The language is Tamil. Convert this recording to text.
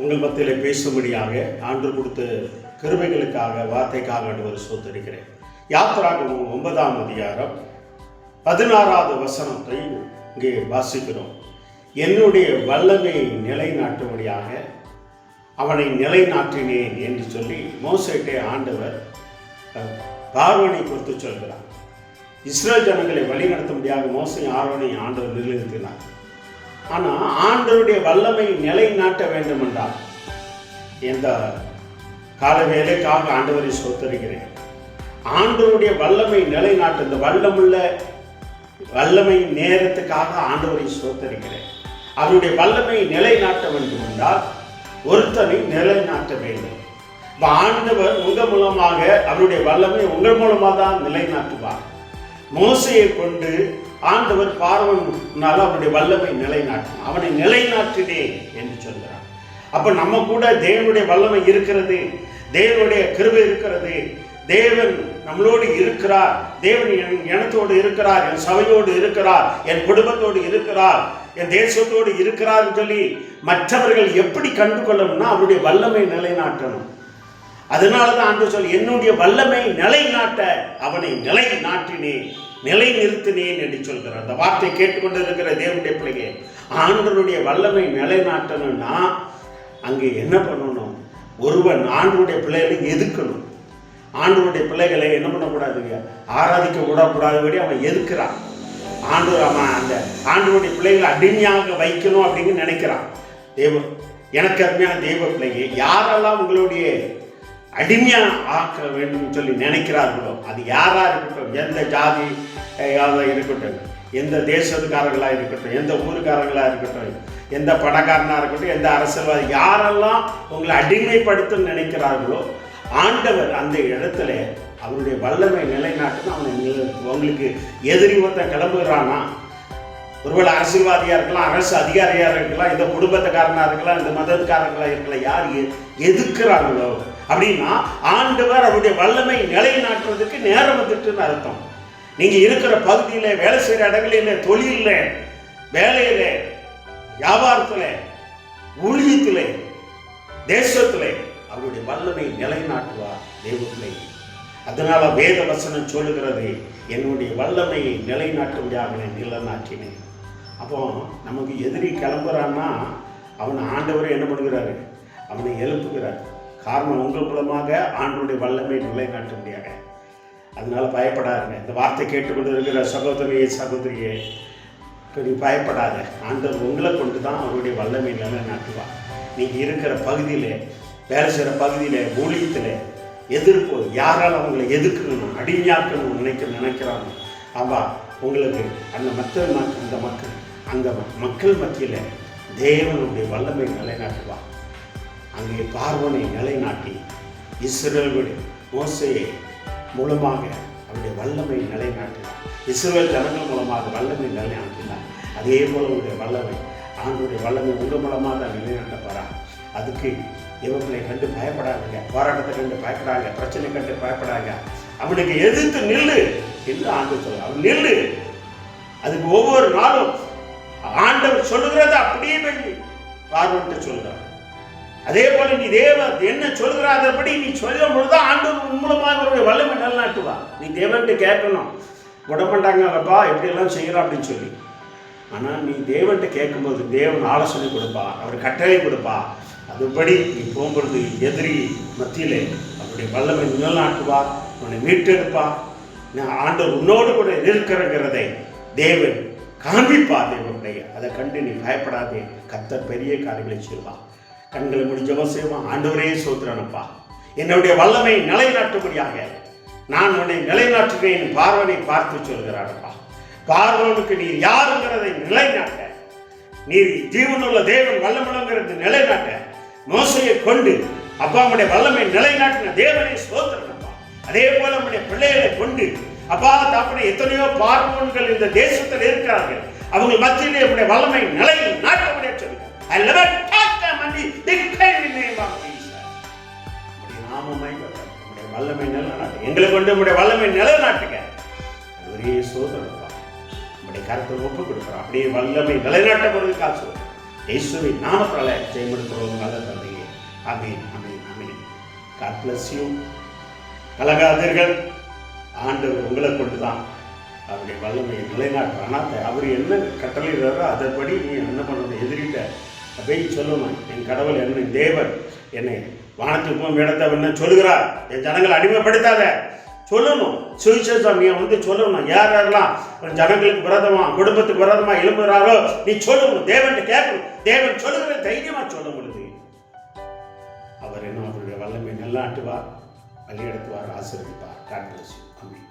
உங்கள் மத்தியில் பேசும்படியாக ஆண்டு கொடுத்த கிருபைகளுக்காக வார்த்தைக்காக ஒரு சோதரிக்கிறேன். யாத்திராகமம் 9ஆம் அதிகாரம் 16வது வசனத்தை இங்கே வாசிக்கிறோம். என்னுடைய வல்லமையை நிலைநாட்டும்படியாக அவனை நிலைநாட்டினேன் என்று சொல்லி மோசேட்டை ஆண்டவர் பார்வனை குறித்து சொல்கிறார். இஸ்ரேல் ஜனங்களை வழிநடத்தும்படியாக மோசே ஆரோனை ஆண்டவர் நிலைநிறுத்தினார். ஆனால் ஆண்டவருடைய வல்லமை நிலைநாட்ட வேண்டும் என்றால் எந்த கால வேலைக்காக ஆண்டவரை சோத்தரிக்கிறேன். ஆண்டவருடைய வல்லமை நிலைநாட்ட இந்த வல்லமை நேரத்துக்காக ஆண்டவரை சோத்தரிக்கிறேன். அவருடைய வல்லமை நிலைநாட்ட வேண்டும் என்றால் ஒருத்தனை நிலைநாட்ட வேண்டும். ஆண்டவர் உங்கள் மூலமாக அவருடைய வல்லமை உங்கள் மூலமாக தான் நிலைநாட்டுவார். மோசையை கொண்டு ஆண்டவர் பார்வனால் அவனுடைய வல்லமை நிலைநாட்டும். அவனை நிலைநாட்டினே என்று சொல்கிறார். அப்போ நம்ம கூட தேவனுடைய வல்லமை இருக்கிறது, தேவனுடைய கிருபை இருக்கிறது, தேவன் நம்மளோடு இருக்கிறார், தேவன் என் இனத்தோடு இருக்கிறார், என் சபையோடு இருக்கிறார், என் குடும்பத்தோடு இருக்கிறார், என் தேசத்தோடு இருக்கிறார் சொல்லி மற்றவர்கள் எப்படி கண்டு கொள்ளணும்னா அவருடைய வல்லமை நிலைநாட்டணும். அதனால தான் ஆண்டவர் சொல்லி என்னுடைய வல்லமை நிலைநாட்ட அவனை நிலைநாட்டினேன், நிலை நிறுத்தினேன் என்று சொல்கிறார். அந்த வார்த்தை கேட்டுக்கொண்டு இருக்கிற தேவனுடைய பிள்ளைங்க, ஆண்டவருடைய வல்லமை நிலைநாட்டணும்னா அங்கே என்ன பண்ணணும்? ஒருவன் ஆண்டவருடைய பிள்ளைகளை எதுக்கணும். ஆண்டவருடைய பிள்ளைகளை என்ன பண்ணக்கூடாதுங்க, ஆராதிக்க விடக்கூடாதபடி அவன் எதுக்குறான். அவன் அந்த ஆண்டவருடைய பிள்ளைகளை அடிமையாக வைக்கணும் அப்படின்னு நினைக்கிறான். எனக்கு அருமையான தெய்வ பிள்ளைங்க, யாரெல்லாம் உங்களுடைய அடிமையா ஆக்க வேண்டும் சொல்லி நினைக்கிறார்களோ அது யாரா இருக்கட்டும், எந்த ஜாதி இருக்கட்டும், எந்த தேசத்துக்காரர்களாக இருக்கட்டும், எந்த ஊருக்காரங்களாக இருக்கட்டும், எந்த பணக்காரனாக இருக்கட்டும், எந்த அரசியல்வாதி, யாரெல்லாம் உங்களை அடிமைப்படுத்த நினைக்கிறார்களோ ஆண்டவர் அந்த இடத்துல அவருடைய வல்லமை நிலைநாட்டுன்னு அவனை உங்களுக்கு எதிரி ஒருத்தன் கிளம்புகிறானா, ஒருவேளை அரசியல்வாதியாக இருக்கலாம், அரசு அதிகாரியாக இருக்கலாம், இந்த குடும்பத்துக்காரனாக இருக்கலாம், இந்த மதத்துக்காரர்களாக இருக்கலாம், யார் எதுக்குறாங்களோ அப்படின்னா ஆண்டவர் அவருடைய வல்லமை நிலைநாட்டுறதுக்கு நேரம் வந்துட்டுன்னு அர்த்தம். நீங்கள் இருக்கிற பகுதியில், வேலை செய்கிற இடங்களில், தொழிலில், வேலையில், வியாபாரத்தில், ஊழியத்தில், தேசத்தில் அவருடைய வல்லமை நிலைநாட்டுவார் தெய்வங்களை. அதனால வேத வசனம் சொல்லுகிறது, என்னுடைய வல்லமையை நிலைநாட்டும்படியாக நிலைநாட்டினேன். அப்போ நமக்கு எதிரி கிளம்புறான்னா அவனை ஆண்டவரை என்ன பண்ணுகிறாரு? அவனை எழுப்புகிறார். காரணம் உங்கள் மூலமாக ஆண்டவருடைய வல்லமை நிலைநாட்டும்படியாக. அதனால பயப்படாதுங்க. இந்த வார்த்தை கேட்டுக்கொண்டு இருக்கிற சகோதரியே நீ பயப்படாத. ஆண்டவர் உங்களை கொண்டு தான் அவருடைய வல்லமை நிலைநாட்டுவார். நீங்கள் இருக்கிற பகுதியில், வேலை செய்கிற பகுதியில், ஊழியத்தில் எதிர்ப்பு, யாரால் அவங்களை எதிர்க்கணும், அடிமையாக்கணும் நினைக்கிறாங்க. ஆமாம், உங்களுக்கு அந்த மக்கள் மத்தியில் தேவனுடைய வல்லமை நிலைநாட்டுவார். அங்கே பார்வனை நிலைநாட்டி இஸ்ரவேல் மோசேயை மூலமாக அவருடைய வல்லமை நிலைநாட்டினார். இஸ்ரவேல் ஜனங்கள் மூலமாக வல்லமை நிலைநாட்டினார். அதே போல உங்களுடைய வல்லமை, ஆண்டவருடைய வல்லமை உங்கள் மூலமாக தான் நிலைநாட்டப்படுறார். அதுக்கு இவங்களை கண்டு பயப்படாதுங்க, போராட்டத்தை கண்டு பயப்படாங்க, பிரச்சனை கண்டு பயப்படாங்க, அவனுக்கு எதிர்த்து நில்லு என்று ஆண்டவர் சொல்ல. அவன் நில்லு. அதுக்கு ஒவ்வொரு நாளும் ஆண்டவர் சொல்லுகிறத அப்படியே பார்வன்ட்டு சொல்கிறார். அதே போல நீ தேவன் என்ன சொல்கிறாதபடி நீ சொல்லும் பொழுதுதான் ஆண்டவர் மூலமாக அவருடைய வல்லமை நிலைநாட்டுவார். நீ தேவன்ட்டு கேட்கணும். விடமாட்டாங்கப்பா எப்படியெல்லாம் செய்யறோம் அப்படின்னு சொல்லி. ஆனால் நீ தேவன்ட்டு கேட்கும்போது தேவன் ஆலோசனை கொடுப்பா, அவர் கட்டளை கொடுப்பா. அதுபடி நீ போகும்பொழுது எதிரி மத்தியிலே அவருடைய வல்லமை நிலைநாட்டுவார், உன்னை மீட்டெடுப்பார். ஆண்டவர் உன்னோடு கூட இருக்கிறங்கிறதை தேவன் காண்பிப்பார். தேவனுடைய அதை கண்டு நீ பயப்படாதே. கர்த்தர் பெரிய காரியங்களை செய்வார். கண்களை முடிஞ்சவோ செய்வான். ஆண்டவரே சோத்திரனப்பா, என்னுடைய வல்லமை நிலைநாட்டும்படியாக நான் உன்னை நிலைநாட்டுவேன். பார்வனை பார்த்து சொல்கிறாரப்பா. பார்வனுக்கு நீர் யாருங்கிறதை நிலைநாட்ட, நீர் ஜீவனுள்ள தேவன் வல்லமுள்ளங்கிறது நிலைநாட்ட மோசையை கொண்டு அப்பா உடைய வல்லமை நிலைநாட்டின தேவனை சோத்திரனப்பா. அதே போல நம்முடைய பிள்ளைகளை கொண்டு அப்பா தாப்பனை எத்தனையோ பார்வன்கள் இந்த தேசத்தில் இருக்கிறார்கள். அவங்க மத்தியிலே நம்முடைய வல்லமை நிலைநாட்டமுடைய சொல்லுங்க. வல்லமை நிலைநாட்டு, எங்களை கொண்டு நம்முடைய வல்லமை நிலைநாட்டுங்க. ஒரே சோதனை நம்முடைய கருத்தை ஒப்பு கொடுக்குறோம். அப்படியே வல்லமை நிலைநாட்ட பொழுது காசு இயேசுவின் நாமத்தால ஜெயமெடுக்கிறோம் நல்ல தந்தையே. ஆமென், ஆமென், ஆமென். God bless you. கலகாதீர்கள். ஆண்டவர் உங்களை கொண்டுதான் அவருடைய வல்லமையை நிலைநாட்டுற. ஆனால் அவர் என்ன கட்டளையிடுறாரோ அதன்படி நீ என்ன பண்ணணும், எதிரிட்ட போய் சொல்லணும், என் கடவுள் என்ன தேவன் என்னை வானத்துக்கு போகும் இடத்தை என்ன சொல்லுகிறார், என் ஜனங்களை அடிமைப்படுத்தாத சொல்லணும். சுவிசேஷம் நீ சொல்லணும். யார் யாரெல்லாம் ஜனங்களுக்கு விரோதமா குடும்பத்துக்கு விரோதமா எழும்புகிறாரோ நீ சொல்லணும், தேவன் கேட்கணும். தேவன் சொல்லுகிற தைரியமா சொல்ல பொழுது அவர் என்ன அவருடைய வல்லமை நிலைநாட்டுவார், வழிநடத்துவார், ஆசீர்வதிப்பார். God bless you. ஆமென்.